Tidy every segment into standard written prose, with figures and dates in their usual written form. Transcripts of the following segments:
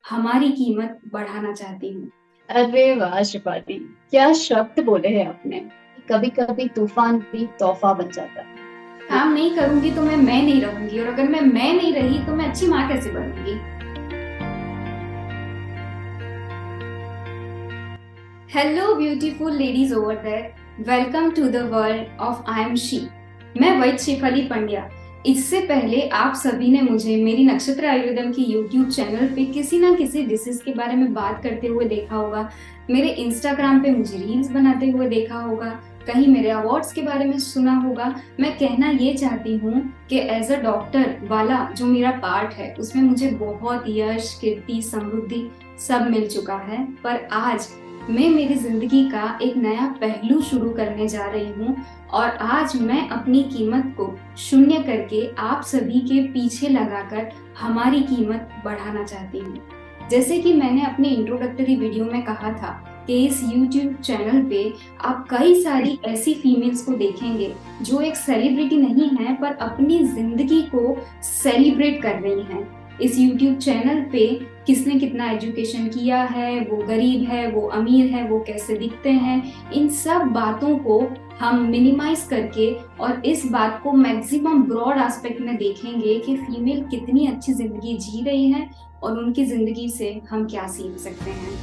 हमारी कीमत बढ़ाना चाहती हूँ। अरे वाह शिफाली, क्या शब्द बोले हैं आपने। कभी कभी तूफान भी तोहफा बन जाता है। काम नहीं करूंगी तो मैं नहीं रहूंगी, और अगर मैं नहीं रही तो मैं अच्छी माँ कैसे बनूंगी। Hello beautiful ladies over there, welcome to the world of I am she. मैं वैद शेफाली पंड्या। इससे पहले आप सभी ने मुझे मेरी नक्षत्र आयुर्वेदम की यूट्यूब चैनल पे किसी ना किसी डिसीज के बारे में बात करते हुए देखा होगा। मेरे इंस्टाग्राम पे मुझे रील्स बनाते हुए देखा होगा। कहीं मेरे अवार्ड्स के बारे में सुना होगा। मैं कहना ये चाहती हूँ कि एज अ डॉक्टर वाला जो मेरा पार्ट है उसमें मुझे बहुत यश, कीर्ति, समृद्धि सब मिल चुका है। पर आज मैं मेरी जिंदगी का एक नया पहलू शुरू करने जा रही हूँ, और आज मैं अपनी कीमत को शून्य करके आप सभी के पीछे लगाकर हमारी कीमत बढ़ाना चाहती हूँ। जैसे कि मैंने अपने इंट्रोडक्टरी वीडियो में कहा था कि इस YouTube चैनल पे आप कई सारी ऐसी फीमेल्स को देखेंगे जो एक सेलिब्रिटी नहीं है पर अपनी जिंदगी को सेलिब्रेट कर रही हैं। इस YouTube चैनल पे किसने कितना एजुकेशन किया है, वो गरीब है, वो अमीर है, वो कैसे दिखते हैं, इन सब बातों को हम मिनिमाइज करके और इस बात को मैक्सिमम ब्रॉड एस्पेक्ट में देखेंगे कि फीमेल कितनी अच्छी जिंदगी जी रही है और उनकी जिंदगी से हम क्या सीख सकते हैं।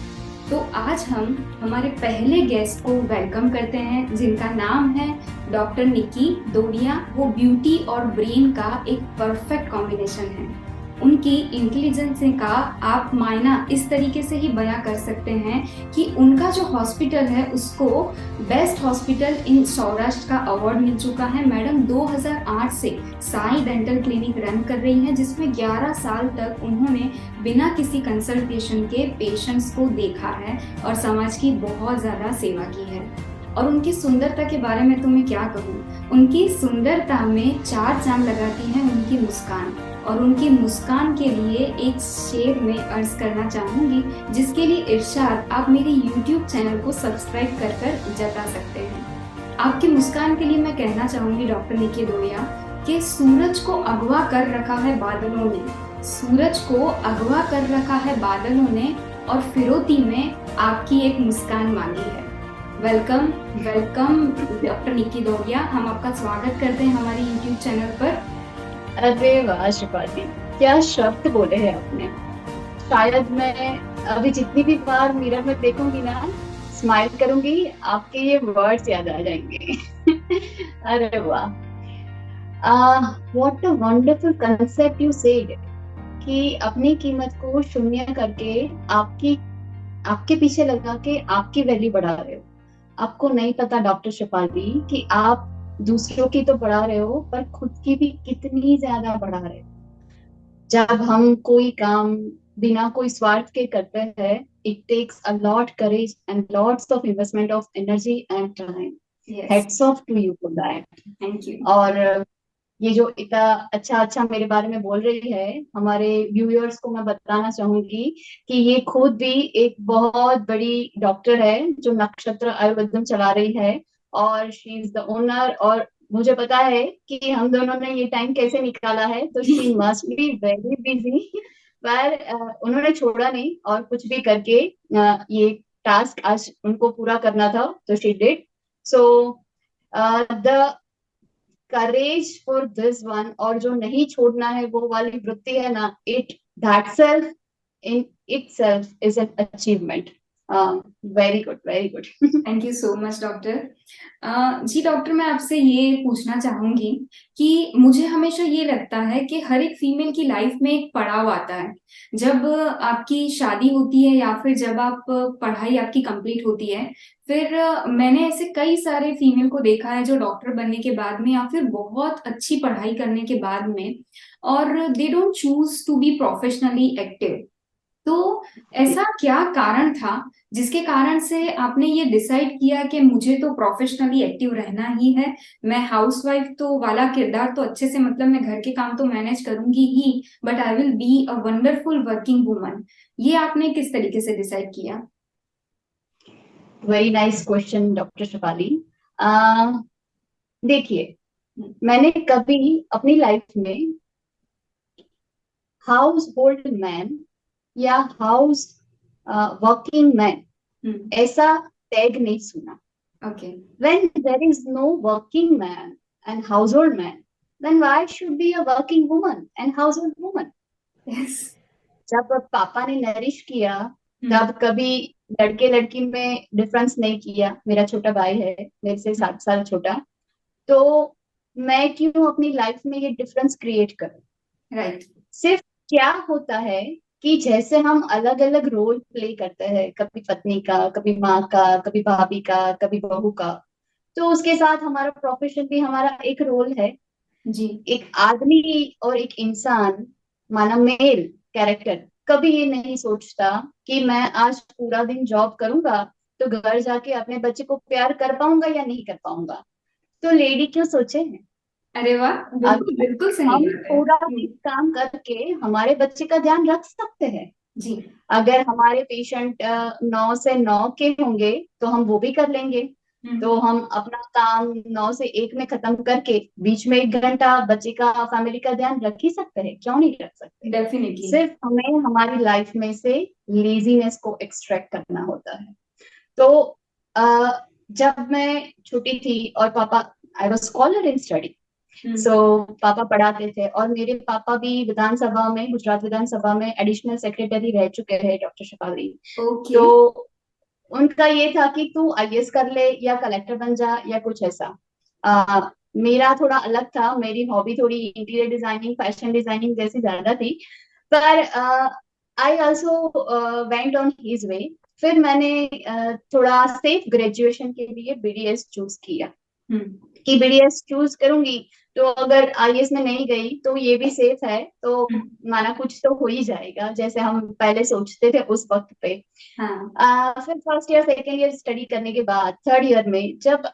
तो आज हम हमारे पहले गेस्ट को वेलकम करते हैं जिनका नाम है डॉक्टर निकी दोडिया। वो ब्यूटी और ब्रेन का एक परफेक्ट कॉम्बिनेशन है। उनकी इंटेलिजेंस का आप मायना इस तरीके से ही बयां कर सकते हैं कि उनका जो हॉस्पिटल है उसको बेस्ट हॉस्पिटल इन सौराष्ट्र का अवार्ड मिल चुका है। मैडम 2008 से साई डेंटल क्लिनिक रन कर रही हैं, जिसमें 11 साल तक उन्होंने बिना किसी कंसल्टेशन के पेशेंट्स को देखा है और समाज की बहुत ज्यादा सेवा की है। और उनकी सुंदरता के बारे में तो मैं क्या कहूँ, उनकी सुंदरता में चार चांद लगाती है उनकी मुस्कान। और उनकी मुस्कान के लिए एक शेर में अर्ज करना चाहूंगी, जिसके लिए इरशाद आप मेरे YouTube चैनल को सब्सक्राइब कर कर जता सकते हैं। आपकी मुस्कान के लिए मैं कहना चाहूंगी डॉक्टर निकी दोड़िया कि सूरज को अगवा कर रखा है बादलों ने, सूरज को अगवा कर रखा है बादलों ने, और फिरौती में आपकी एक मुस्कान मांगी है। वेलकम, वेलकम डॉक्टर निकी दोड़िया। हम आपका स्वागत करते हैं हमारे YouTube चैनल पर। अरे वाह शिफाली, क्या शब्द बोले हैं आपने। शायद मैं अभी जितनी भी बार मिरर में देखूंगी ना, स्माइल करूंगी, आपके ये वर्ड्स याद आ जाएंगे। अरे वाह, what a wonderful concept you said कि अपनी कीमत को शून्य करके आपकी आपके पीछे लगा के आपकी वैल्यू बढ़ा रहे हो। आपको नहीं पता डॉक्टर शिफाली कि आप दूसरों की तो बढ़ा रहे हो पर खुद की भी कितनी ज्यादा बढ़ा रहे हो। जब हम कोई काम बिना कोई स्वार्थ के करते हैं, it takes a lot courage and lots of investment of energy and time. Yes, heads off to you for that. Thank you. और ये जो इतना अच्छा अच्छा मेरे बारे में बोल रही है, हमारे व्यूअर्स को मैं बताना चाहूंगी कि ये खुद भी एक बहुत बड़ी डॉक्टर है जो नक्षत्र आयुर्वेदम चला रही है, और शी इज द ओनर। और मुझे पता है कि हम दोनों ने ये टाइम कैसे निकाला है, तो she must be very busy. पर उन्होंने छोड़ा नहीं और कुछ भी करके ये टास्क आज उनको पूरा करना था, तो she did so. The courage for this one, और जो नहीं छोड़ना है वो वाली वृत्ति है ना, it that self in itself is an achievement. Very good, very good. Thank you so much doctor. जी डॉक्टर, मैं आपसे ये पूछना चाहूंगी कि मुझे हमेशा ये लगता है कि हर एक फीमेल की लाइफ में एक पड़ाव आता है। जब आपकी शादी होती है या फिर जब आप पढ़ाई आपकी कंप्लीट होती है, फिर मैंने ऐसे कई सारे फीमेल को देखा है जो डॉक्टर बनने के बाद में या फिर बहुत अच्छी पढ़ाई करने के बाद में, और they don't choose to be professionally active. तो ऐसा क्या कारण था जिसके कारण से आपने ये डिसाइड किया कि मुझे तो प्रोफेशनली एक्टिव रहना ही है। मैं हाउसवाइफ तो वाला किरदार तो अच्छे से, मतलब मैं घर के काम तो मैनेज करूंगी ही, but I will be a wonderful working woman. ये आपने किस तरीके से डिसाइड किया? Very nice question doctor Shifali. देखिए, मैंने कभी अपनी लाइफ में हाउस होल्ड मैन या हाउस वर्किंग मैन, हम्म। ऐसा टैग नहीं सुना. Okay. When there is no working man and household man, then why should be a working woman and household woman? Yes. जब पापा ने नरिश किया, हम्म। तब कभी लड़के लड़की में डिफरेंस नहीं किया. मेरा छोटा भाई है, मेरे से 7 साल छोटा. तो मैं क्यों अपनी लाइफ में ये डिफरेंस क्रिएट करूं? राइट। सिर्फ क्या होता है कि जैसे हम अलग अलग रोल प्ले करते हैं, कभी पत्नी का, कभी माँ का, कभी भाभी का, कभी बहू का, तो उसके साथ हमारा प्रोफेशन भी हमारा एक रोल है. जी। एक आदमी और एक इंसान, माना मेल कैरेक्टर, कभी ये नहीं सोचता कि मैं आज पूरा दिन जॉब करूंगा तो घर जाके अपने बच्चे को प्यार कर पाऊंगा या नहीं कर पाऊंगा. तो लेडी क्यों सोचे हैं? अरे वाह, बिल्कुल अगर बिल्कुल सही हम बात है। पूरा दिन काम करके हमारे बच्चे का ध्यान रख सकते हैं. जी। अगर हमारे पेशेंट 9 से 9 के होंगे तो हम वो भी कर लेंगे. हम्म। तो हम अपना काम 9 से 1 में खत्म करके बीच में 1 घंटा बच्चे का, फैमिली का ध्यान रख ही सकते हैं. क्यों नहीं रख सकते? डेफिनेटली। सिर्फ हमें हमारी लाइफ में से लेजीनेस को एक्सट्रैक्ट करना होता है. तो जब मैं छोटी थी और पापा, I was scholar in study. Hmm. So पापा पढ़ाते थे और मेरे पापा भी विधानसभा में, गुजरात विधानसभा में एडिशनल सेक्रेटरी रह चुके हैं, डॉक्टर शेफाली. ओके। तो उनका ये था कि तू आईएएस कर ले या कलेक्टर बन जा या कुछ ऐसा. मेरा थोड़ा अलग था. मेरी हॉबी थोड़ी इंटीरियर डिजाइनिंग, फैशन डिजाइनिंग जैसी ज्यादा थी. पर I also went on his way. फिर मैंने थोड़ा सेफ ग्रेजुएशन के लिए बीडीएस चूज किया हम्म। कि बीडीएस चूज करूंगी तो अगर आईएएस में नहीं गई तो ये भी सेफ है. तो हम्म। माना कुछ तो हो ही जाएगा, जैसे हम पहले सोचते थे उस वक्त पे. हाँ। फिर first year second year study करने के बाद थर्ड ईयर में जब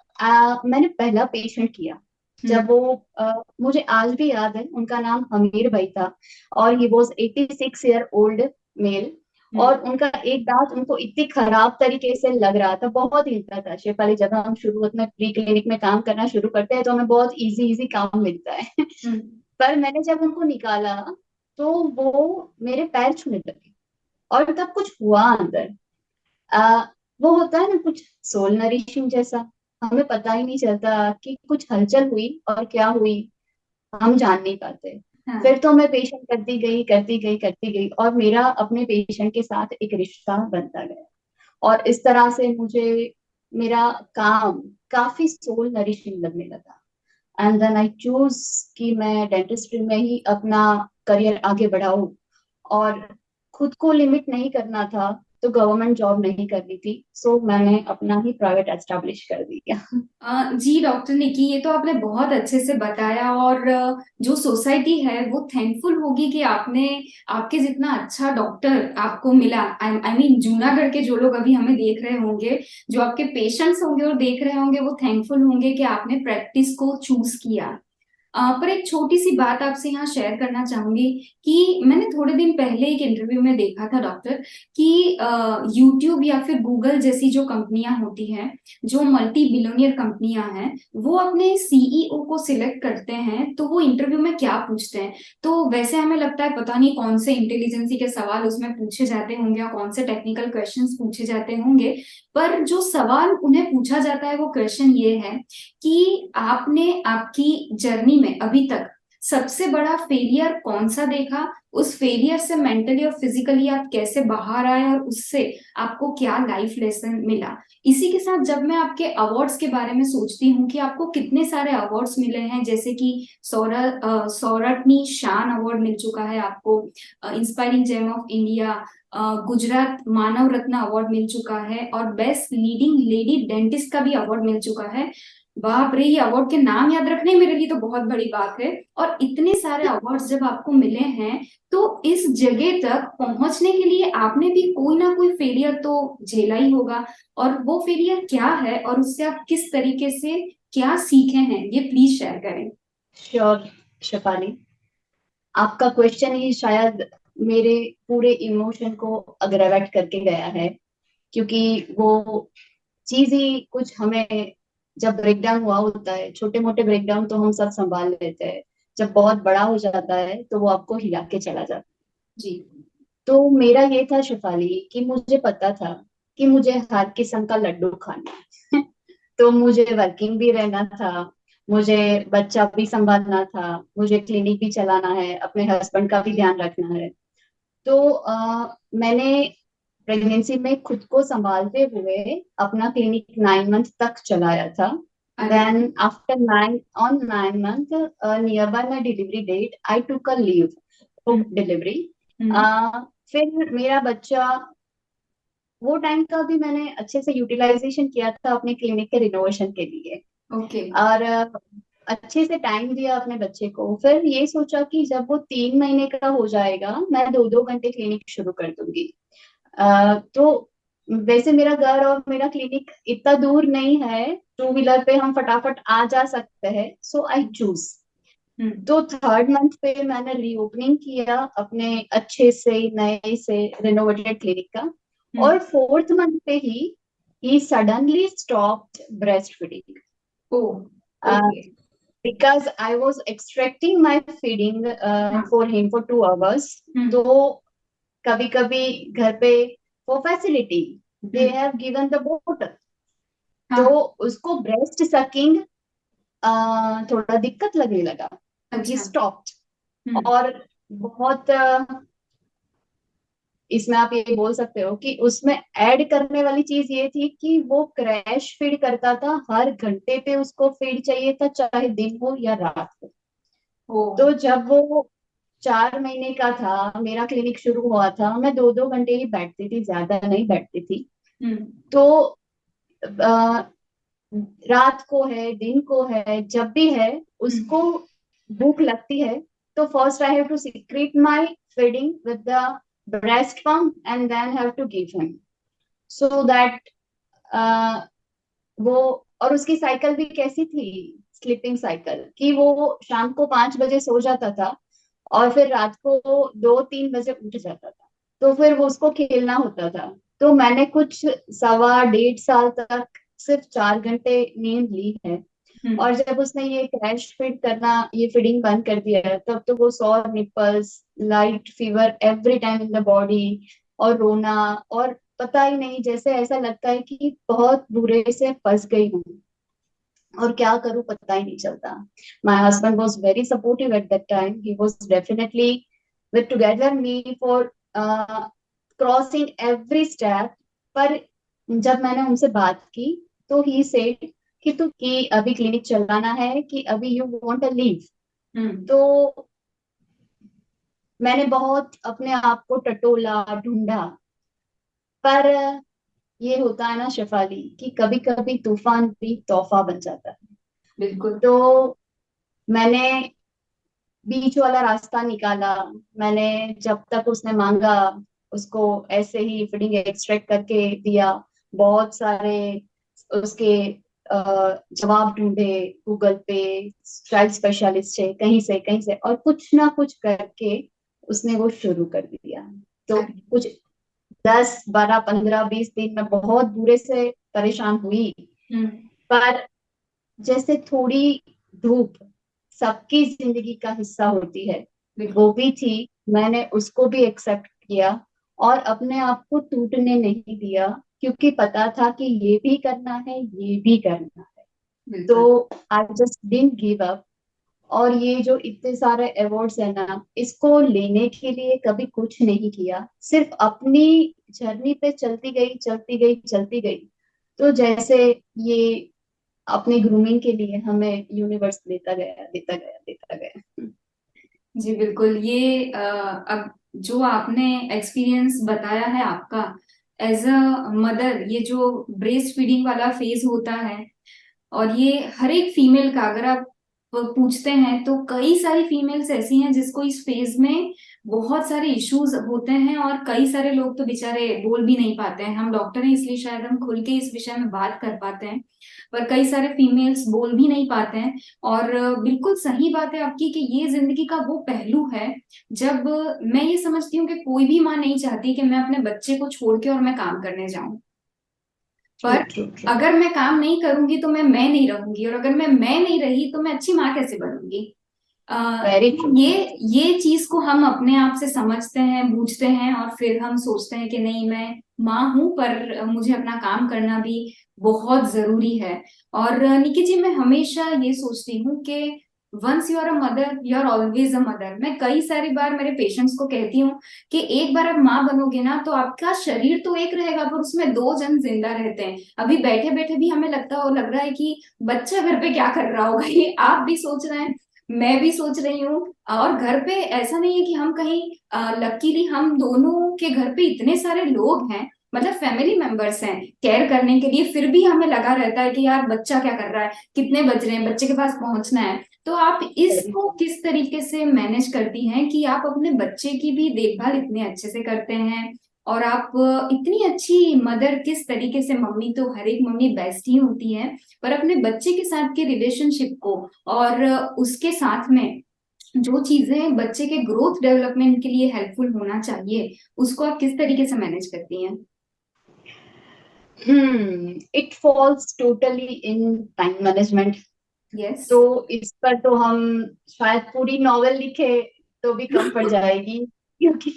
मैंने पहला पेशेंट किया, जब हम्म। वो मुझे आज भी याद है, उनका नाम हमीर भाई था. और he was 86 year old male. Hmm. और उनका एक दांत उनको इतनी खराब तरीके से लग रहा था, बहुत हिलता था. शेफाली, जब हम शुरुआत में प्री क्लिनिक में काम करना शुरू करते हैं तो हमें बहुत इजी इजी काम मिलता है. हम्म। पर मैंने जब उनको निकाला तो वो मेरे पैर छूने लगे. और तब कुछ हुआ अंदर. आ, वो होता है ना कुछ सोल नरिशिंग जैसा. हमें पता ही नहीं चलता कि कुछ हलचल हुई और क्या हुई, हम जान नहीं पाते. हाँ। फिर तो मैं पेशेंट करती गई करती गई करती गई और मेरा अपने पेशेंट के साथ एक रिश्ता बनता गया. और इस तरह से मुझे मेरा काम काफी सोल नरिशिंग लगने लगा. एंड देन आई चूज कि मैं डेंटिस्ट्री में ही अपना करियर आगे बढ़ाऊं. और खुद को लिमिट नहीं करना था तो गवर्नमेंट जॉब नहीं करनी थी. सो मैंने अपना ही प्राइवेट एस्टेब्लिश कर दिया. जी डॉक्टर निकी, ये तो आपने बहुत अच्छे से बताया। और जो सोसाइटी है वो थैंकफुल होगी कि आपने, आपके जितना अच्छा डॉक्टर आपको मिला। आई मीन जूनागढ़ के जो लोग अभी हमें देख रहे होंगे, जो आपके पेशेंट्स होंगे और देख रहे होंगे, वो थैंकफुल होंगे कि आपने प्रैक्टिस को चूज किया। पर एक छोटी सी बात आपसे यहाँ शेयर करना चाहूंगी कि मैंने थोड़े दिन पहले एक इंटरव्यू में देखा था डॉक्टर कि यूट्यूब या फिर गूगल जैसी जो कंपनियां होती हैं, जो मल्टी बिलियनियर कंपनियां हैं, वो अपने सीईओ को सिलेक्ट करते हैं तो वो इंटरव्यू में क्या पूछते हैं। तो वैसे हमें लगता है पता नहीं कौन से इंटेलिजेंसी के सवाल उसमें पूछे जाते होंगे या कौन से टेक्निकल क्वेश्चंस पूछे जाते होंगे, पर जो सवाल उन्हें पूछा जाता है वो क्वेश्चन ये है कि आपने आपकी जर्नी में अभी तक सबसे बड़ा फेलियर कौन सा देखा, उस फेलियर से मेंटली और फिजिकली आप कैसे बाहर आए और उससे आपको क्या लाइफ लेसन मिला। इसी के साथ जब मैं आपके अवार्ड्स के बारे में सोचती हूँ कि आपको कितने सारे अवार्ड्स मिले हैं, जैसे कि सौरठनी शान अवार्ड मिल चुका है आपको, inspiring gem of India, Gujarat Manav Ratna award मिल चुका है और बेस्ट लीडिंग लेडी डेंटिस्ट का भी अवार्ड मिल चुका है। बाप रे, ये अवार्ड के नाम याद रखने मेरे लिए तो बहुत बड़ी बात है। और इतने सारे अवार्ड्स जब आपको मिले हैं तो इस जगह तक पहुंचने के लिए आपने भी कोई ना कोई फेलियर तो झेला ही होगा। और वो फेलियर क्या है और उससे आप किस तरीके से क्या सीखे हैं, ये प्लीज शेयर करें। श्योर शेफाली, आपका क्वेश्चन ही शायद मेरे पूरे इमोशन को अग्रवेट करके गया है. क्योंकि वो चीज ही कुछ हमें, जब ब्रेकडाउन हुआ होता है, छोटे मोटे ब्रेकडाउन तो हम सब संभाल लेते हैं, जब बहुत बड़ा हो जाता है तो वो आपको हिला के चला जाता जी। तो मेरा ये था शेफाली कि मुझे पता था कि मुझे हर किस्म का लड्डू खाना है। तो मुझे वर्किंग भी रहना था, मुझे बच्चा भी संभालना था, मुझे क्लिनिक भी चलाना है, अपने हस्बैंड का भी ध्यान रखना है। तो मैंने प्रेगनेंसी में खुद को संभालते हुए अपना क्लिनिक 9 मंथ तक चलाया था। अरे। Then after 9 near by my delivery date I took a leave for hmm. Delivery. Hmm. फिर मेरा बच्चा, वो टाइम का भी मैंने अच्छे से यूटिलाइजेशन किया था अपने क्लिनिक के रिनोवेशन के लिए। ओके। और अच्छे से टाइम दिया अपने बच्चे को। फिर ये सोचा कि जब वो 3 महीने का हो जाएगा मैं 2-2 घंटे क्लिनिक शुरू कर दूंगी। तो वैसे मेरा घर और मेरा क्लिनिक इतना दूर नहीं है, 2 व्हीलर पे हम फटाफट आ जा सकते हैं, सो आई चूज। हम्म। तो 3rd मंथ पे मैंने रीओपनिंग किया अपने अच्छे से नए से रिनोवेटेड क्लिनिक का। हम्म। और 4th मंथ पे ही suddenly stopped breastfeeding oh. Okay. because I was extracting my feeding हाँ। for him for 2 hours. हम्म। तो कभी कभी घर पे for facility they hmm. have given the bottle, तो हाँ। उसको ब्रेस्ट सकिंग थोड़ा दिक्कत लगने लगा, तो ही अच्छा। स्टॉप्ड। हम्म। और बहुत इसमें आप ये बोल सकते हो कि उसमें ऐड करने वाली चीज ये थी कि वो क्रैश फीड करता था, हर घंटे पे उसको फीड चाहिए था, चाहे दिन हो या रात हो। ओ। तो जब वो 4 महीने का था, मेरा क्लिनिक शुरू हुआ था, मैं 2-2 घंटे ही बैठती थी, ज्यादा नहीं बैठती थी। हम्म। तो आ, रात को है दिन को है जब भी है हम्म। उसको भूख लगती है, तो first I have to secrete my feeding with the breast pump and then have to give him, so that वो। और उसकी साइकिल भी कैसी थी, स्लीपिंग साइकिल, कि वो शाम को 5 बजे सो जाता था और फिर रात को 2-3 बजे उठ जाता था। तो फिर वो उसको खेलना होता था। तो मैंने कुछ 1.25 1.5 साल तक सिर्फ 4 घंटे नींद ली है। हम्म। और जब उसने ये क्रैश फीड करना, ये फीडिंग बंद कर दिया है, तब तो वो sore nipples, light fever every time in the body, और रोना, और पता ही नहीं, जैसे ऐसा लगता है कि बहुत बुरे से फंस गई हूँ और क्या करूं पता ही नहीं चलता। My husband was very supportive eight that time, he was definitely with together me for crossing every step. पर जब मैंने उनसे बात की तो ही सेड कि तू कि अभी क्लिनिक चलाना है कि अभी यू वांट अ लीव। हम्म। तो मैंने बहुत अपने आप को टटोला ढूंढा। पर ये होता है ना शेफाली कि कभी कभी तूफान भी तोहफा बन जाता है। बिल्कुल। तो मैंने बीच वाला रास्ता निकाला। मैंने जब तक उसने मांगा उसको ऐसे ही फीडिंग एक्सट्रैक्ट करके दिया। बहुत सारे उसके जवाब ढूंढे गूगल पे, चाइल्ड स्पेशलिस्ट से, कहीं से, और कुछ ना कुछ करके उसने वो शुरू कर दिया। तो अरे। कुछ 10 12 15 20 दिन में बहुत बुरे से परेशान हुई। हम्म। पर जैसे थोड़ी धूप सबकी जिंदगी का हिस्सा होती है, बिल्कुल। वो भी थी। मैंने उसको भी एक्सेप्ट किया और अपने आप को टूटने नहीं दिया, क्योंकि पता था कि ये भी करना है, ये भी करना है। बिल्कुल। तो I just didn't give up. और ये जो इतने सारे अवार्ड्स है ना, इसको लेने के लिए कभी कुछ नहीं किया, सिर्फ अपनी जर्नी पे चलती गई, चलती गई, चलती गई। तो जैसे ये अपने ग्रूमिंग के लिए हमें यूनिवर्स देता गया, देता गया, देता गया। जी बिल्कुल। ये अब जो आपने एक्सपीरियंस बताया है आपका एज अ मदर, ये जो ब्रेस्ट फीडिंग वाला फेज होता है, और ये हर एक फीमेल का अगर आप पूछते हैं तो कई सारी फीमेल्स ऐसी हैं जिसको इस फेज में बहुत सारे इश्यूज होते हैं, और कई सारे लोग तो बेचारे बोल भी नहीं पाते हैं। हम डॉक्टर हैं इसलिए शायद हम खुल के इस विषय में बात कर पाते हैं, पर कई सारे फीमेल्स बोल भी नहीं पाते हैं। और बिल्कुल सही बात है आपकी कि ये जिंदगी का वो पहलू है जब मैं ये समझती हूँ कि कोई भी माँ नहीं चाहती कि मैं अपने बच्चे को छोड़ के और मैं काम करने जाऊं। ट्रू, पर ट्रू, ट्रू। अगर मैं काम नहीं करूंगी तो मैं नहीं रहूंगी, और अगर मैं नहीं रही तो मैं अच्छी माँ कैसे बनूंगी। Very true. ये चीज को हम अपने आप से समझते हैं, बूझते हैं, और फिर हम सोचते हैं कि नहीं, मैं माँ हूं पर मुझे अपना काम करना भी बहुत जरूरी है। और निकी जी, मैं हमेशा ये सोचती हूँ कि once you are a mother you are always a mother. मैं कई सारी बार मेरे पेशेंट्स को कहती हूँ कि एक बार आप माँ बनोगे ना, तो आपका शरीर तो एक रहेगा पर उसमें दो जन जिंदा रहते हैं। अभी बैठे बैठे भी हमें लग रहा है कि बच्चा घर पे क्या कर रहा होगा, ये आप भी सोच रहे हैं, मैं भी सोच रही हूँ। और घर पे ऐसा नहीं है कि हम कहीं, लकीली हम दोनों के घर पे इतने सारे लोग हैं, मतलब फैमिली मेंबर्स हैं केयर करने के लिए, फिर भी हमें लगा रहता है कि यार बच्चा क्या कर रहा है, कितने बज रहे हैं, बच्चे के पास पहुंचना है। तो आप वेरी इसको किस तरीके से मैनेज करती हैं कि आप अपने बच्चे की भी देखभाल इतने अच्छे से करते हैं, और आप इतनी अच्छी मदर किस तरीके से, मम्मी तो हर एक मम्मी बेस्ट ही होती है, पर अपने बच्चे के साथ के रिलेशनशिप को, और उसके साथ में जो चीजें बच्चे के ग्रोथ डेवलपमेंट के लिए हेल्पफुल होना चाहिए, उसको आप किस तरीके से मैनेज करती हैं? It falls totally in time management. Yes. तो इस पर तो हम शायद पूरी नॉवेल लिखे तो भी कम पड़ जाएगी, क्योंकि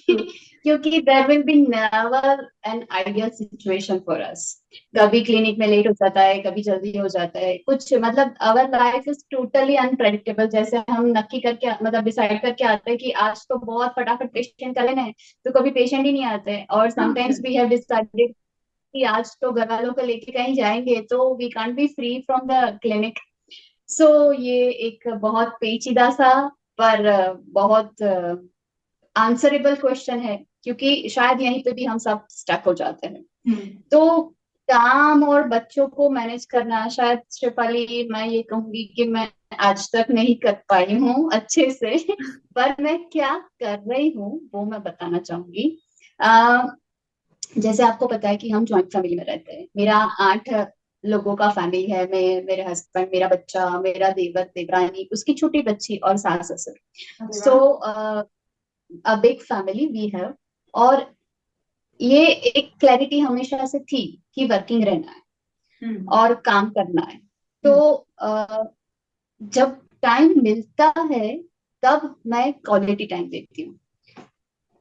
क्योंकि there will be never an ideal situation for us. कभी क्लिनिक में लेट हो जाता है, कभी जल्दी हो जाता है, कुछ मतलब our life is totally unpredictable. जैसे हम नक्की करके मतलब डिसाइड करके आते हैं कि आज तो बहुत फटाफट पेशेंट का लेना है, तो कभी पेशेंट ही नहीं आते। और समटाइम्स वी हैव डिसाइडेड कि आज तो घर वालों को लेके कहीं जाएंगे, तो we can't be free from the clinic. So ये एक बहुत पेचीदा सा पर बहुत आंसरेबल क्वेश्चन है, क्योंकि शायद यहीं पे भी हम सब स्टक हो जाते हैं। तो काम और बच्चों को मैनेज करना, शायद शेफाली मैं ये कहूंगी कि मैं आज तक नहीं कर पाई हूँ अच्छे से। पर मैं क्या कर रही हूँ वो मैं बताना चाहूंगी। जैसे आपको पता है कि हम जॉइंट फैमिली में रहते हैं। मेरा 8 लोगों का फैमिली है। मैं, मेरे हस्बैंड, मेरा बच्चा, मेरा देवर देवरानी, उसकी छोटी बच्ची और सास ससुर। अरे सो वाह। A big family we have. और ये एक क्लैरिटी हमेशा से थी कि वर्किंग रहना है हम्म। और काम करना है। तो हम्म। जब टाइम मिलता है तब मैं क्वालिटी टाइम देती हूँ।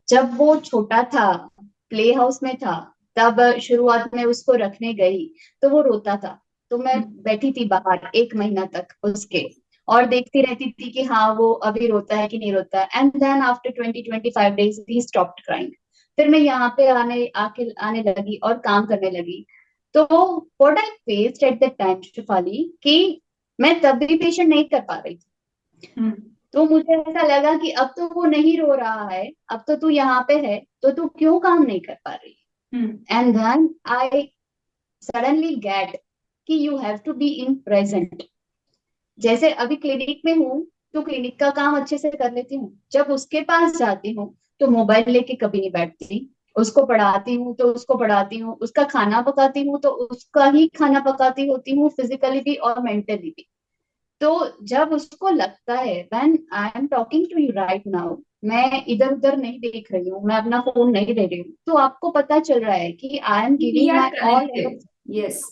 जब वो छोटा था, प्ले हाउस में था, तब शुरुआत में उसको रखने गई तो वो रोता था। तो मैं बैठी थी बाहर 1 महीना तक उसके, और देखती रहती थी कि हाँ वो अभी रोता है कि नहीं रोता है। एंड देन आफ्टर 20-25 डेज ही स्टॉप्ड क्राइंग। फिर मैं यहाँ पे आने लगी और काम करने लगी। तो what I faced at the time Shifali, कि मैं तब भी पेशेंट नहीं कर पा रही थी। हम्म। तो मुझे ऐसा लगा कि अब तो वो नहीं रो रहा है, अब तो तू यहाँ पे है, तो तू क्यों काम नहीं कर पा रही। Hmm. And then I suddenly get कि you have to be in present. जैसे अभी क्लिनिक में हूँ तो क्लिनिक का काम अच्छे से कर लेती हूँ, जब उसके पास जाती हूँ तो मोबाइल लेके कभी नहीं बैठती। उसको पढ़ाती हूँ तो उसको पढ़ाती हूँ, उसका खाना पकाती हूँ तो उसका ही खाना पकाती होती हूँ, फिजिकली भी और मेंटली भी। तो जब उसको लगता है when I am talking to you right now, मैं इधर उधर नहीं देख रही हूँ, मैं अपना फोन नहीं ले रही हूँ, तो आपको पता चल रहा है कि I am we giving our my all connected. Efforts. Yes.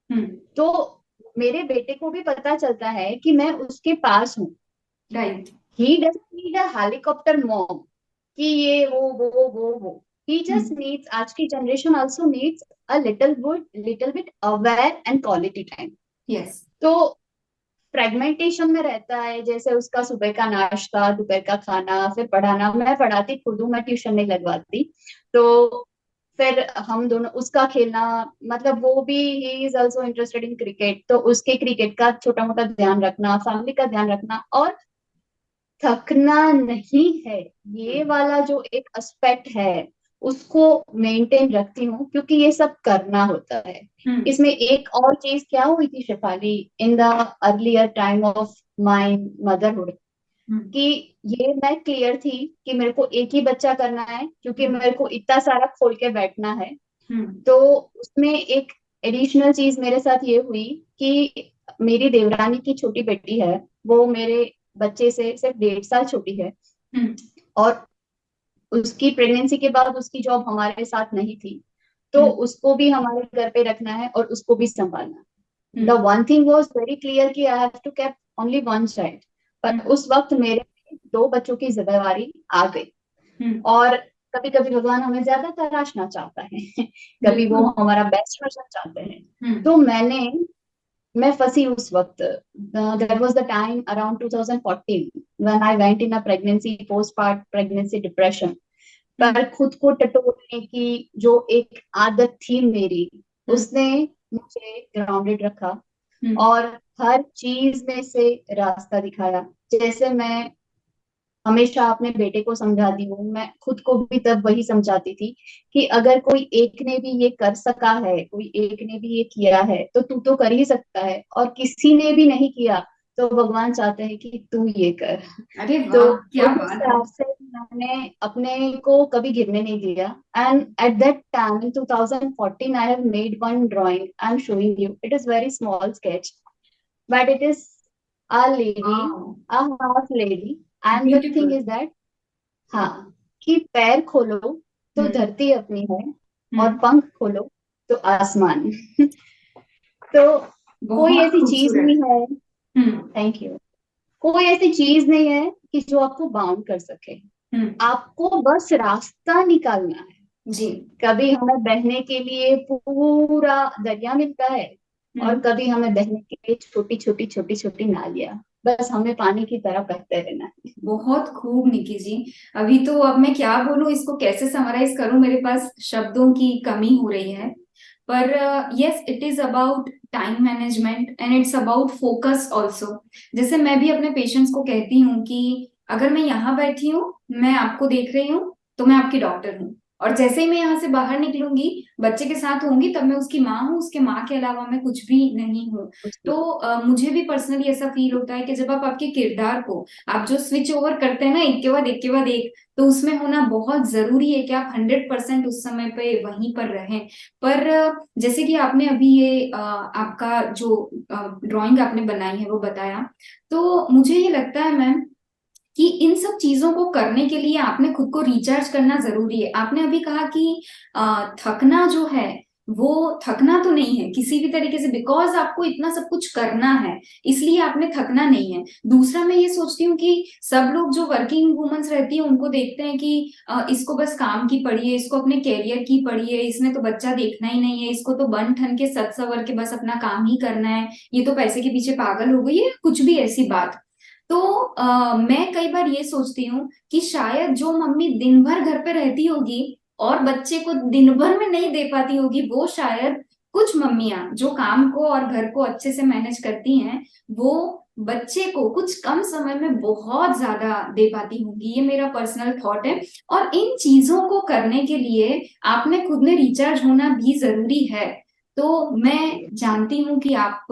Hmm. तो मेरे बेटे को भी पता चलता है कि मैं उसके पास हूँ। Right. He doesn't need a helicopter mom कि ये वो ही जस्ट हम्म। नीड्स, आज की generation also needs a little bit aware and quality time. Yes. तो फ्रेगमेंटेशन में रहता है, जैसे उसका सुबह का नाश्ता, दोपहर का खाना, फिर पढ़ाना। मैं पढ़ाती खुद हूँ, मैं ट्यूशन नहीं लगवाती। तो फिर हम दोनों, उसका खेलना, मतलब वो भी he is also interested in cricket, तो उसके क्रिकेट का छोटा मोटा ध्यान रखना, फैमिली का ध्यान रखना, और थकना नहीं है, ये वाला जो एक एस्पेक्ट है उसको मेंटेन रखती हूँ, क्योंकि ये सब करना होता है। हम्म। इसमें एक और चीज क्या हुई थी Shefali, in the earlier time of my motherhood, hmm. कि ये मैं क्लियर थी कि मेरे को एक ही बच्चा करना है, क्योंकि हम्म। मेरे को इतना सारा खोल के बैठना है। हम्म। तो उसमें एक एडिशनल चीज मेरे साथ ये हुई कि मेरी देवरानी की छोटी बेटी है, वो मेरे बच्चे से सिर्फ 1.5 साल छोटी है। हम्म। और उसकी प्रेगनेंसी के बाद उसकी जॉब हमारे साथ नहीं थी, तो हम्म। उसको भी हमारे घर पे रखना है और उसको भी संभालना। The hmm. One thing was very clear कि I have to keep only one child. पर उस वक्त मेरे पे 2 बच्चों की जिम्मेवारी आ गई। हम्म, और कभी कभी भगवान हमें ज्यादा तराशना चाहता है कभी वो बिल्कुल। हमारा बेस्ट वर्जन चाहते हैं। हम्म, तो मैं फंसी उस वक्त। There was the time around 2014 when I went in a pregnancy, post part pregnancy depression. Hmm, पर खुद को टटोलने की जो एक आदत थी मेरी, हम्म, उसने मुझे ग्राउंडेड रखा हम्म, और हर चीज में से रास्ता दिखाया। जैसे मैं हमेशा अपने बेटे को समझाती हूँ, मैं खुद को भी तब वही समझाती थी कि अगर कोई एक ने भी ये कर सका है, कोई एक ने भी ये किया है, तो तू तो कर ही सकता है। और किसी ने भी नहीं किया तो भगवान चाहते हैं कि तू ये कर। अरे तो वाह, क्या उस बात है। हिसाब से मैंने अपने को कभी गिरने नहीं दिया। And at that time in 2014 I have made one drawing, I am showing you, it is very small sketch, but it is a lady, वाह, a half lady, and the thing beautiful. is that, हाँ, कि पैर खोलो तो हम्म, धरती अपनी है, और हम्म, पंख खोलो तो आसमान। तो कोई बहुत ऐसी चीज नहीं खूबसूरत। है, हम्म, थैंक यू, कोई ऐसी चीज नहीं है कि जो आपको बाउंड कर सके। हम्म, आपको बस रास्ता निकालना है। जी। कभी हमें बहने के लिए पूरा दरिया मिलता है, और हम्म, कभी हमें बहने के लिए छोटी छोटी छोटी छोटी नालियां। बस हमें पानी की तरह बहते रहना है। बहुत खूब निकी जी। अभी तो अब मैं क्या बोलूं, इसको कैसे समराइज करूं, मेरे पास शब्दों की कमी हो रही है। पर yes, it is about time management and it's about focus also. जैसे मैं भी अपने पेशेंट्स को कहती हूँ कि अगर मैं यहाँ बैठी हूँ, मैं आपको देख रही हूँ, तो मैं आपकी डॉक्टर हूँ। और जैसे ही मैं यहाँ से बाहर निकलूंगी, बच्चे के साथ होंगी, तब मैं उसकी माँ हूँ, उसके माँ के अलावा मैं कुछ भी नहीं हूँ। कुछ भी। तो मुझे भी पर्सनली ऐसा फील होता है कि जब आप आपके किरदार को, आप जो स्विच ओवर करते हैं ना, एक के बाद एक के बाद एक, तो उसमें होना बहुत जरूरी है कि आप 100% उस समय पे वहीं पर रहें। पर जैसे कि आपने अभी ये आपका जो ड्राइंग आपने बनाई है वो बताया, तो मुझे ये लगता है मैम कि इन सब चीजों को करने के लिए आपने खुद को रिचार्ज करना जरूरी है। आपने अभी कहा कि थकना जो है, वो थकना तो नहीं है किसी भी तरीके से, बिकॉज आपको इतना सब कुछ करना है, इसलिए आपने थकना नहीं है। दूसरा, मैं ये सोचती हूँ कि सब लोग जो वर्किंग वुमेन्स रहती है उनको देखते हैं कि इसको बस काम की पड़ी है, इसको अपने कैरियर की पड़ी है, इसने तो बच्चा देखना ही नहीं है, इसको तो बन ठन के सत सवर के बस अपना काम ही करना है, ये तो पैसे के पीछे पागल हो गई है, कुछ भी ऐसी बात। तो मैं कई बार ये सोचती हूँ कि शायद जो मम्मी दिन भर घर पे रहती होगी और बच्चे को दिन भर में नहीं दे पाती होगी, वो शायद कुछ मम्मियां जो काम को और घर को अच्छे से मैनेज करती हैं, वो बच्चे को कुछ कम समय में बहुत ज्यादा दे पाती होंगी। ये मेरा पर्सनल थॉट है। और इन चीजों को करने के लिए आपने खुद में रिचार्ज होना भी जरूरी है। तो मैं जानती हूँ कि आप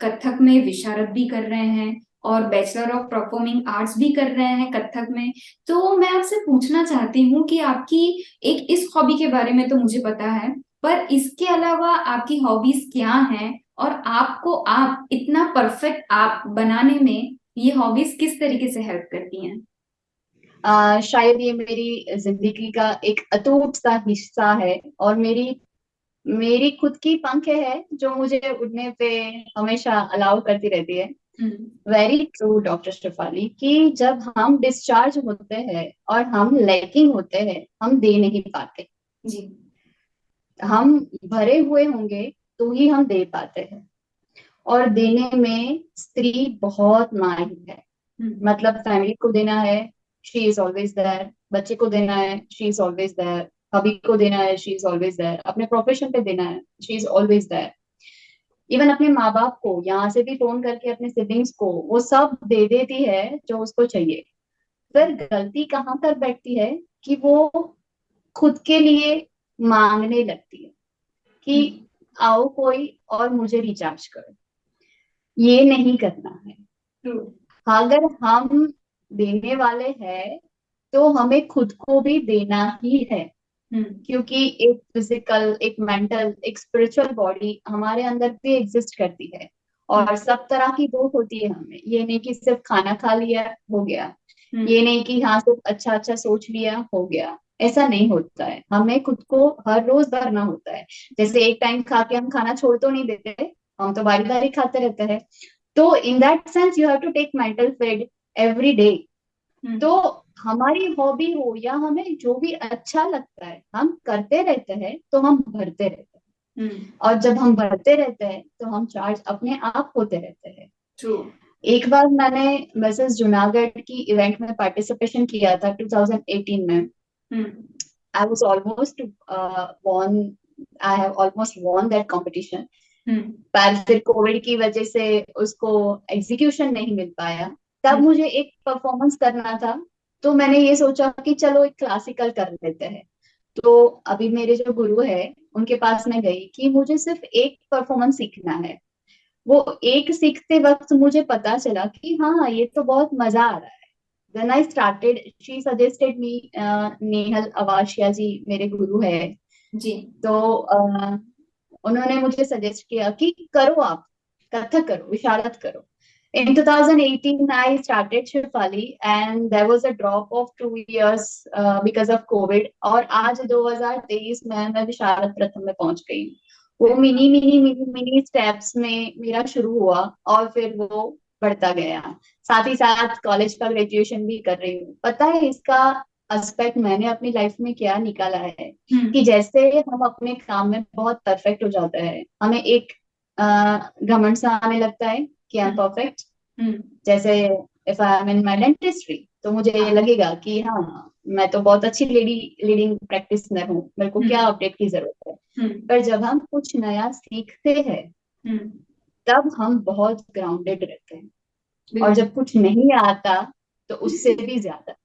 कथक में विशारद भी कर रहे हैं और बैचलर ऑफ परफॉर्मिंग आर्ट्स भी कर रहे हैं कथक में। तो मैं आपसे पूछना चाहती हूँ कि आपकी एक इस हॉबी के बारे में तो मुझे पता है, पर इसके अलावा आपकी हॉबीज क्या हैं, और आपको आप इतना परफेक्ट आप बनाने में ये हॉबीज किस तरीके से हेल्प करती हैं? शायद ये मेरी जिंदगी का एक अटूट सा हिस्सा है, और मेरी मेरी खुद की पंखे है जो मुझे उड़ने पे हमेशा अलाउ करती रहती है। हम्म, वेरी ट्रू डॉक्टर शेफाली, कि जब हम डिस्चार्ज होते हैं और हम लैकिंग होते हैं, हम दे नहीं पाते। जी। हम भरे हुए होंगे तो ही हम दे पाते हैं। और देने में स्त्री बहुत माहिर है। हम्म, मतलब फैमिली को देना है, शी इज ऑलवेज देयर। बच्चे को देना है, she is always there. Hubby को देना है, शी इज ऑलवेज देयर। अपने प्रोफेशन पे देना है, she is always there. Even अपने माँ बाप को यहाँ से भी फोन करके, अपने सिबलिंग्स को, वो सब दे देती है जो उसको चाहिए। फिर गलती कहाँ पर बैठती है कि वो खुद के लिए मांगने लगती है हम्म, कि आओ कोई और मुझे रिचार्ज करो। ये नहीं करना है। ट्रू। अगर हम देने वाले हैं तो हमें खुद को भी देना ही है। हम्म, क्योंकि एक फिजिकल, एक मेंटल, एक स्पिरिचुअल बॉडी हमारे अंदर भी एग्जिस्ट करती है। हम्म, और सब तरह की भूख होती है हमें। ये नहीं कि सिर्फ खाना खा लिया हो गया, हम्म, ये नहीं कि हाँ सिर्फ अच्छा अच्छा सोच लिया हो गया। ऐसा नहीं होता है, हमें खुद को हर रोज भरना होता है। जैसे एक टाइम खा के हम खाना छोड़ तो नहीं देते, हम तो बारी बारी खाते रहते हैं। तो in that sense you have to take mental feed, every day. Hmm. तो हमारी हॉबी हो या हमें जो भी अच्छा लगता है हम करते रहते हैं, तो हम भरते रहते हैं। हम्म। और जब हम भरते रहते हैं तो हम चार्ज अपने आप होते रहते हैं। ट्रू। एक बार मैंने मिसेस जूनागढ़ की इवेंट में पार्टिसिपेशन किया था 2018 में। Hmm. I was almost won I have almost won that competition. Hmm. पर फिर कोविड की वजह से उसको एग्जीक्यूशन नहीं मिल पाया। तब हम्म। मुझे एक परफॉर्मेंस करना था, तो मैंने ये सोचा कि चलो एक क्लासिकल कर लेते हैं। तो अभी मेरे जो गुरु है उनके पास मैं गई कि मुझे सिर्फ एक परफॉर्मेंस सीखना है। वो एक सीखते वक्त मुझे पता चला कि हाँ ये तो बहुत मजा आ रहा है। When I started, she suggested me, Nehal अवाशिया जी मेरे गुरु है। जी। तो उन्होंने मुझे सजेस्ट किया कि करो आप, कथक करो, विशारद करो। In 2018, I started Shefali and there was a drop of 2 years because of COVID. और आज 2023 में मैं विशारद प्रथम में पहुंच गई हूँ। वो mini mini mini mini steps में मेरा शुरू हुआ और फिर वो बढ़ता गया। साथ ही साथ कॉलेज का ग्रेजुएशन भी कर रही हूँ। पता है इसका एस्पेक्ट मैंने अपनी लाइफ में क्या निकाला है हम्म। कि जैसे हम अपने काम में बहुत परफेक्ट हो जाते हैं, हमें एक घमंड सा आने लगता है कि आई एम हम्म। परफेक्ट। हम्म। जैसे if I am in my dentistry तो मुझे ये हाँ। लगेगा कि हाँ मैं तो बहुत अच्छी लीडिंग प्रैक्टिशनर हूँ, मेरे को क्या हम्म। अपडेट की जरूरत है। हम्म। पर जब हम कुछ नया सीखते हैं हम्म। तब हम बहुत ग्राउंडेड रहते हैं। और बिल्कुल। जब कुछ नहीं आता तो उससे भी ज्यादा।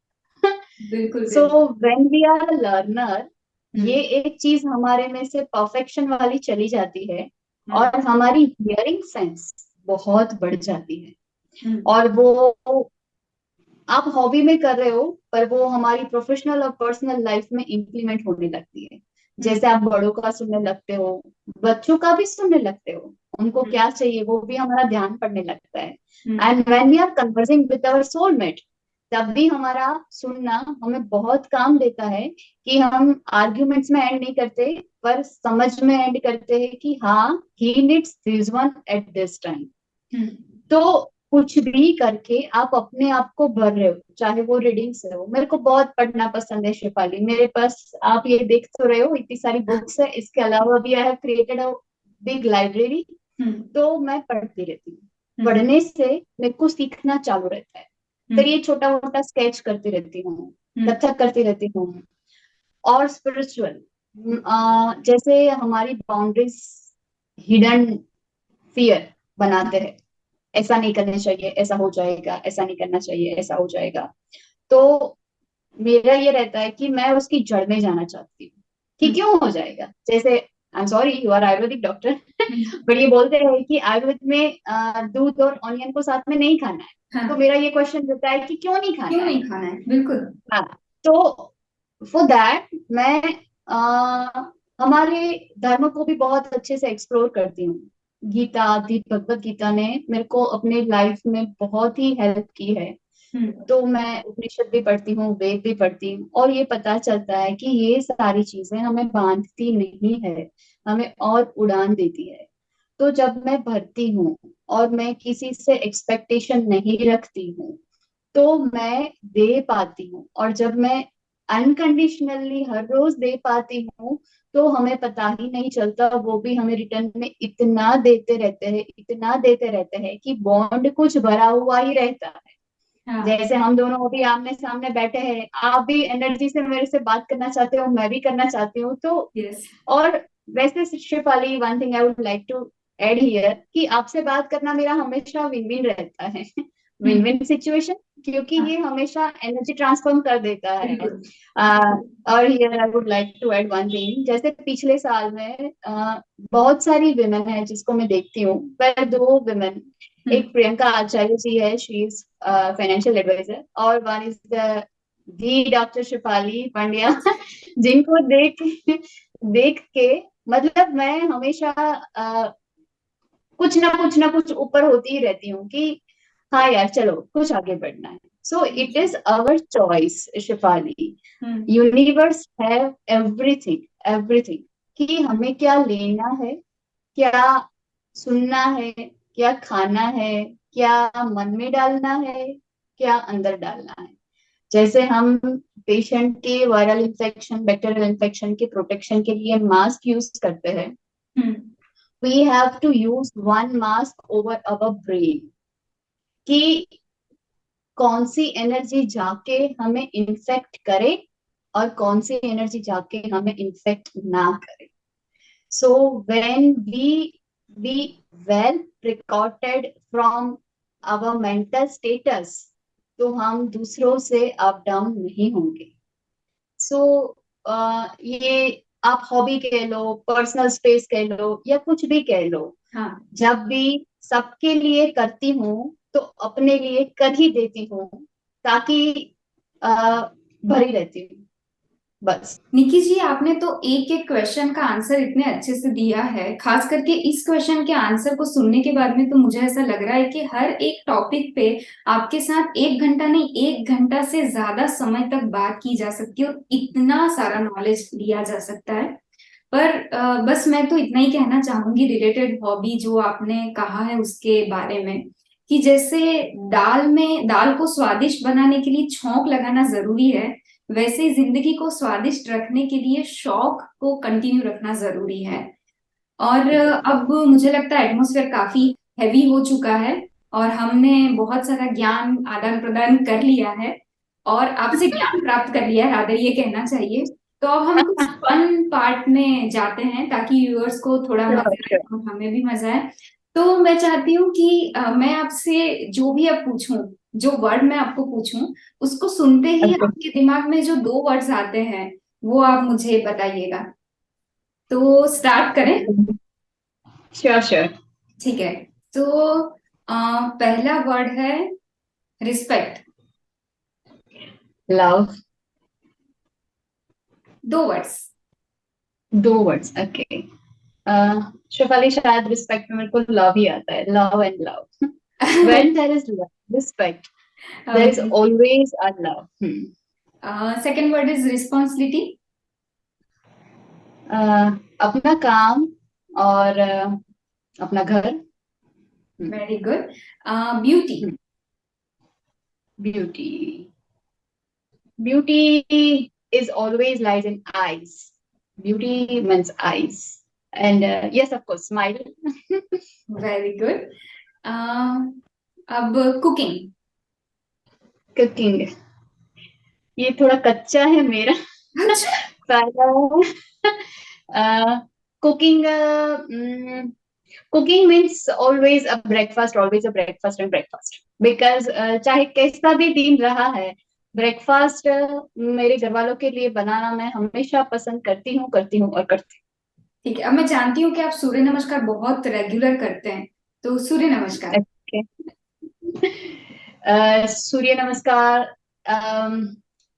बिल्कुल सो बिल्कुल। व्हेन वी आर लर्नर, ये हम्म। एक चीज हमारे में से परफेक्शन वाली चली जाती है हम्म। और हमारी हियरिंग सेंस बहुत बढ़ जाती है। हम्म। और वो आप हॉबी में कर रहे हो पर वो हमारी प्रोफेशनल और पर्सनल लाइफ में इम्प्लीमेंट होने लगती है। हम्म। जैसे आप बड़ों का सुनने लगते हो, बच्चों का भी सुनने लगते हो, उनको हम्म। क्या चाहिए वो भी हमारा ध्यान पड़ने लगता है। Hmm. And when we are conversing with our soulmate, तब भी हमारा सुनना हमें बहुत काम देता है कि हम आर्ग्यूमेंट्स में एंड नहीं करते पर समझ में एंड करते हैं कि हाँ he needs this one at this time. Hmm. तो कुछ भी करके आप अपने आप को भर रहे हो, चाहे वो रीडिंग से हो। मेरे को बहुत पढ़ना पसंद है शेफाली, मेरे पास आप ये देख तो रहे हो इतनी सारी बुक्स है, इसके अलावा भी I have created a big library. Hmm. तो मैं पढ़ती रहती हूँ। हम्म। पढ़ने से मेरे को सीखना चालू रहता है। फिर हम्म। ये छोटा मोटा स्केच करती रहती हूँ, हम्म। कथक करती रहती हूँ। और स्पिरिचुअल, जैसे हमारी बाउंड्रीज हिडन फियर बनाते हैं, ऐसा नहीं करना चाहिए, ऐसा हो जाएगा, ऐसा नहीं करना चाहिए, ऐसा हो जाएगा। तो मेरा ये रहता है कि मैं उसकी जड़ में जाना चाहती हूँ कि हम्म। क्यों हो जाएगा। जैसे I am sorry you are Ayurvedic doctor hmm. But ये बोलते हैं कि आयुर्वेद में दूध और ऑनियन को साथ में नहीं खाना है। तो हाँ। मेरा ये क्वेश्चन रहता है कि क्यों नहीं क्यों खाना है। नहीं खाना है, बिल्कुल। हाँ। तो फॉर दैट मैं हमारे धर्म को भी बहुत अच्छे से एक्सप्लोर करती हूँ। गीता आदि भगवत गीता ने मेरे को अपने लाइफ में बहुत ही हेल्प की है। हम्म। तो मैं उपनिषद भी पढ़ती हूँ, वेद भी पढ़ती हूँ और ये पता चलता है कि ये सारी चीजें हमें बांधती नहीं है, हमें और उड़ान देती है। तो जब मैं भरती हूँ और मैं किसी से एक्सपेक्टेशन नहीं रखती हूँ तो मैं दे पाती हूँ। और जब मैं अनकंडीशनली हर रोज दे पाती हूँ तो हमें पता ही नहीं चलता, वो भी हमें रिटर्न में इतना देते रहते हैं, इतना देते रहते हैं कि बॉन्ड कुछ भरा हुआ ही रहता है। हाँ। जैसे हम दोनों अभी आमने सामने बैठे हैं, आप भी एनर्जी से मेरे से बात करना चाहते हो, मैं भी करना चाहती हूँ। तो यस। और वैसे Shifali, one thing I would like to add here कि आपसे बात करना मेरा हमेशा विन विन रहता है विन हम्म। विन सिचुएशन, क्योंकि ये हाँ। हमेशा एनर्जी ट्रांसफॉर्म कर देता है। बिल्कुल। आ, बिल्कुल। और here I would like to add one thing. जैसे पिछले साल में बहुत सारी विमेन है जिसको मैं देखती हूँ, पर दो विमेन, हम्म। एक प्रियंका आचार्य जी है, शी इज फाइनेंशियल एडवाइजर, और one is the doctor Shifali Pandya जिनको देख के मतलब मैं हमेशा कुछ ना कुछ ऊपर होती ही रहती हूँ कि हाँ यार चलो कुछ आगे बढ़ना है। So it is our choice Shifali. Hmm. Universe have everything, everything, कि हमें क्या लेना है, क्या सुनना है, क्या खाना है, क्या मन में डालना है, क्या अंदर डालना है। जैसे हम पेशेंट के वायरल इन्फेक्शन, बैक्टीरियल इन्फेक्शन के प्रोटेक्शन के लिए मास्क यूज करते हैं, hmm. We have to use one mask over our brain, कि कौन सी एनर्जी जाके हमें इन्फेक्ट करे और कौन सी एनर्जी जाके हमें इन्फेक्ट ना करे। So when we be well precauted from our mental status, तो हम दूसरों से अप डाउन नहीं होंगे। सो ये आप हॉबी कह लो, पर्सनल स्पेस कह लो, या कुछ भी कह लो, हाँ। जब भी सबके लिए करती हूँ तो अपने लिए कर ही देती हूँ, ताकि भरी रहती हूँ बस। निकी जी, आपने तो एक एक क्वेश्चन का आंसर इतने अच्छे से दिया है। खास करके इस क्वेश्चन के आंसर को सुनने के बाद में तो मुझे ऐसा लग रहा है कि हर एक टॉपिक पे आपके साथ 1 घंटा नहीं, 1 घंटा से ज्यादा समय तक बात की जा सकती है और इतना सारा नॉलेज लिया जा सकता है। पर बस मैं तो इतना ही कहना चाहूंगी रिलेटेड हॉबी जो आपने कहा है उसके बारे में, कि जैसे दाल को स्वादिष्ट बनाने के लिए छौंक लगाना जरूरी है, वैसे ही जिंदगी को स्वादिष्ट रखने के लिए शौक को कंटिन्यू रखना जरूरी है। और अब मुझे लगता है एटमॉस्फेयर काफी हैवी हो चुका है और हमने बहुत सारा ज्ञान आदान प्रदान कर लिया है और आपसे ज्ञान प्राप्त कर लिया है, रादर ये कहना चाहिए। तो अब हम कुछ फन पार्ट में जाते हैं ताकि व्यूअर्स को थोड़ा श्योर मजा आए श्योर। और हमें भी मजा आए। तो मैं चाहती हूँ कि मैं आपसे जो भी अब पूछूं, जो वर्ड मैं आपको पूछूं, उसको सुनते ही ओके। आपके दिमाग में जो 2 वर्ड्स आते हैं वो आप मुझे बताइएगा। तो स्टार्ट करें? Sure sure. ठीक है। तो पहला वर्ड है रिस्पेक्ट। लव। 2 वर्ड्स। दो वर्ड्स, ओके। शेफाली, शायद रिस्पेक्ट में मेरे को लव ही आता है, love and love. When there is love, respect, there is always a love. Second word is responsibility. अपना काम और अपना घर। Very good. Beauty. Beauty, beauty is always lies in eyes. Beauty means eyes. And yes, of course, smile. Very good. अब cooking. Cooking. ये थोड़ा कच्चा है मेरा। अच्छा। पहला cooking. Cooking means always a breakfast and breakfast. Because चाहे कैसा भी दिन रहा है, ब्रेकफास्ट मेरे घर वालों के लिए बनाना मैं हमेशा पसंद करती हूँ और करती ठीक है, अब मैं जानती हूँ कि आप सूर्य नमस्कार बहुत रेगुलर करते हैं, तो सूर्य नमस्कार। हूँ। Okay. Surya Namaskar,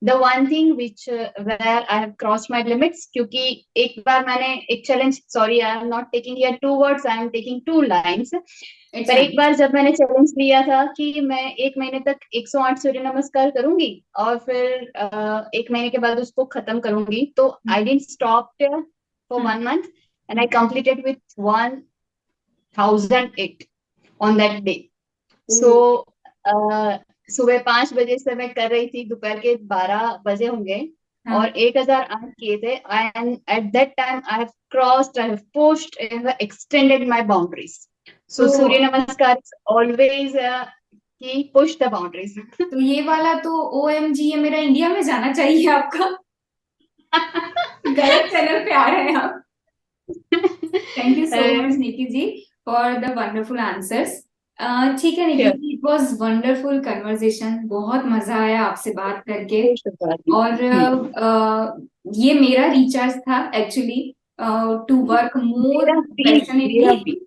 the one thing which where I have cross my limits, क्योंकि एक बार मैंने एक challenge, sorry I am not taking here two words, I am taking two lines. It's पर एक फाइन। बार जब मैंने चैलेंज लिया था कि मैं 1 महीने तक 108 सूर्य नमस्कार करूंगी और फिर 1 महीने के बाद उसको खत्म करूंगी, तो I didn't stop for 1 month and I completed with 1008 on that day. So सुबह 5 बजे से मैं कर रही थी, दोपहर के 12 बजे होंगे, हाँ। और 1008 किए थे। And at that time I have crossed, I have pushed, I have extended my boundaries. So तो surya namaskar is always key push the boundaries. तो ये वाला तो OMG, ये मेरा इंडिया में जाना चाहिए आपका। गलत चैनल पे आ रहे हैं आप। Thank you so much Nikki ji for the wonderful answers. ठीक है Nikki ji, it was wonderful conversation, बहुत मजा आया आपसे बात करके। और ये मेरा रिचार्ज था एक्चुअली, टू वर्क मोर मेरा पैशनेटली। भी।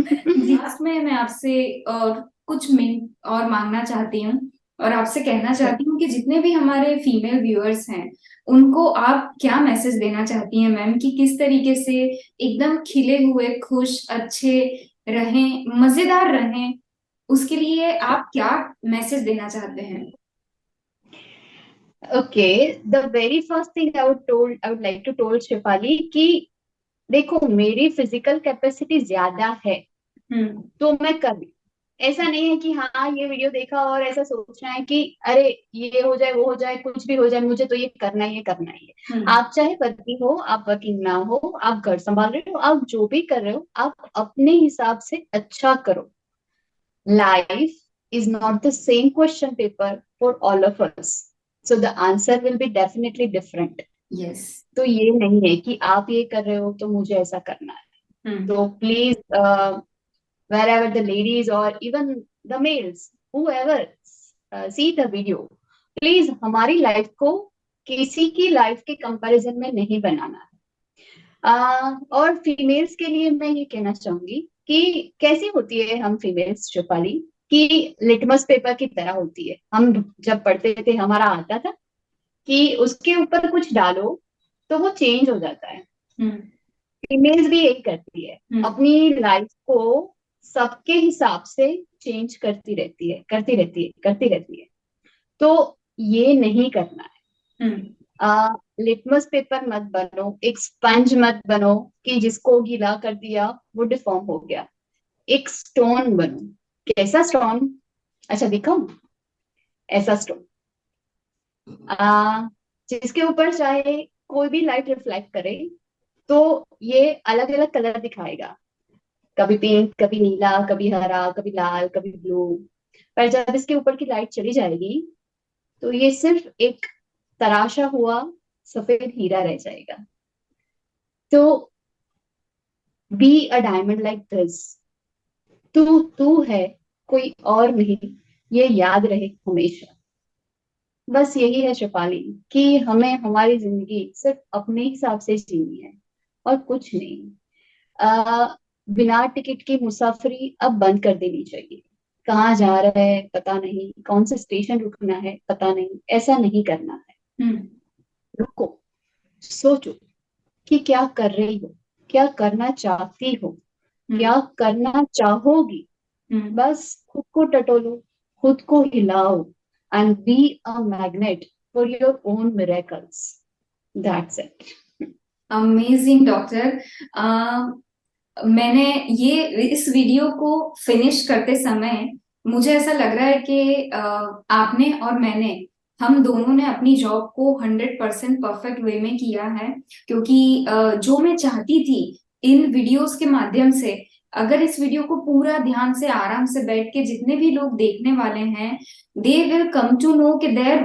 लास्ट में मैं आपसे कुछ मिनट और मांगना चाहती हूँ और आपसे कहना चाहती हूँ कि जितने भी हमारे फीमेल व्यूअर्स हैं उनको आप क्या मैसेज देना चाहती हैं मैम, कि किस तरीके से एकदम खिले हुए, खुश, अच्छे रहें, मजेदार रहें, उसके लिए आप क्या मैसेज देना चाहते हैं? Okay, the very first thing I would like to told Shefali कि देखो, मेरी फिजिकल कैपेसिटी ज्यादा है हम्म। तो मैं कर रही, ऐसा नहीं है कि हाँ ये वीडियो देखा और ऐसा सोचना है कि अरे ये हो जाए वो हो जाए कुछ भी हो जाए, मुझे तो ये करना ही है करना ही है। आप चाहे पति हो, आप वर्किंग ना हो, आप घर संभाल रहे हो, आप जो भी कर रहे हो, आप अपने हिसाब से अच्छा करो। Life is not the same question paper for all of us, so the answer will be definitely different. Yes. तो ये नहीं है कि आप ये कर रहे हो तो मुझे ऐसा करना है। तो please, wherever the ladies or even the males, whoever see the video, please हमारी लाइफ को किसी की लाइफ के कंपैरिजन में नहीं बनाना है। और फीमेल्स के लिए मैं ये कहना चाहूंगी कि कैसी होती है हम फीमेल्स शेफाली, कि लिटमस पेपर की तरह होती है। हम जब पढ़ते थे हमारा आता था कि उसके ऊपर कुछ डालो तो वो चेंज हो जाता है। फीमेल्स भी यही करती है, अपनी लाइफ को सबके हिसाब से चेंज करती रहती है, करती रहती है, करती रहती है। तो ये नहीं करना है। लिटमस पेपर मत बनो, एक स्पंज मत बनो कि जिसको गीला कर दिया वो डिफॉर्म हो गया। एक स्टोन बनो। कैसा स्टोन? अच्छा दिखाऊं? ऐसा स्टोन, जिसके ऊपर चाहे कोई भी लाइट रिफ्लेक्ट करे तो ये अलग अलग कलर दिखाएगा, कभी पिंक, कभी नीला, कभी हरा, कभी लाल, कभी ब्लू। पर जब इसके ऊपर की लाइट चली जाएगी तो ये सिर्फ एक तराशा हुआ सफेद हीरा रह जाएगा। तो be a diamond like this. तू तू है, कोई और नहीं, ये याद रहे हमेशा। बस यही है शेफाली, कि हमें हमारी जिंदगी सिर्फ अपने हिसाब से जीनी है और कुछ नहीं। बिना टिकट की मुसाफरी अब बंद कर देनी चाहिए। कहाँ जा रहा है पता नहीं, कौन से स्टेशन रुकना है पता नहीं, ऐसा नहीं करना है। रुको, सोचो कि क्या कर रही हो, क्या करना चाहती हो, क्या करना चाहोगी। बस खुद को टटोलो, खुद को हिलाओ, and be a magnet for your own miracles. That's it. Amazing doctor. मैंने ये इस वीडियो को फिनिश करते समय मुझे ऐसा लग रहा है कि आपने और मैंने, हम दोनों ने अपनी जॉब को 100% परफेक्ट वे में किया है। क्योंकि जो मैं चाहती थी इन वीडियोस के माध्यम से, अगर इस वीडियो को पूरा ध्यान से आराम से बैठ के जितने भी लोग देखने वाले हैं, they will come to know कि there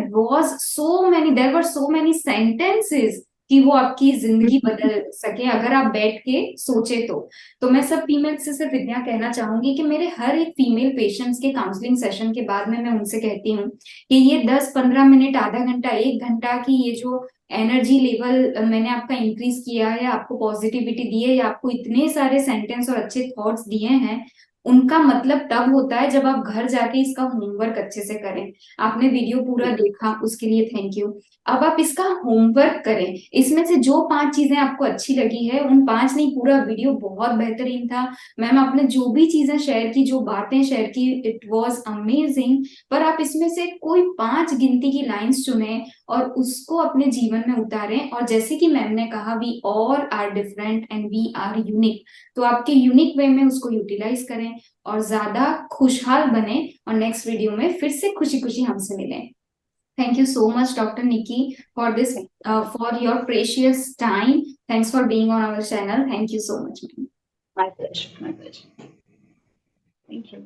were so many sentences कि वो आपकी जिंदगी बदल सके अगर आप बैठ के सोचे तो मैं सब फीमेल से सिर्फ इतना कहना चाहूंगी कि मेरे हर एक फीमेल पेशेंट्स के काउंसलिंग सेशन के बाद में मैं उनसे कहती हूँ कि ये 10-15 मिनट, आधा घंटा, 1 घंटा की ये जो एनर्जी लेवल मैंने आपका इंक्रीज किया है, आपको पॉजिटिविटी दी है, या आपको इतने सारे सेंटेंस और अच्छे थॉट्स दिए हैं, उनका मतलब तब होता है जब आप घर जाके इसका होमवर्क अच्छे से करें। आपने वीडियो पूरा देखा, उसके लिए थैंक यू। अब आप इसका होमवर्क करें। इसमें से जो 5 चीजें आपको अच्छी लगी है, उन 5 नहीं, पूरा वीडियो बहुत बेहतरीन था। मैम आपने जो भी चीजें शेयर की, जो बातें शेयर की, इट वाज अमेजिंग। पर आप इसमें से कोई 5 गिनती की लाइंस चुने और उसको अपने जीवन में उतारें। और जैसे कि मैम ने कहा, we all are different and we are unique. तो आपके यूनिक वे में उसको यूटिलाइज करें और ज्यादा खुशहाल बने, और नेक्स्ट वीडियो में फिर से खुशी खुशी हमसे मिलें। Thank you so much, Dr. Nikki, for this, for your precious time. Thanks for being on our channel. Thank you so much, ma'am. My pleasure, my pleasure. Thank you.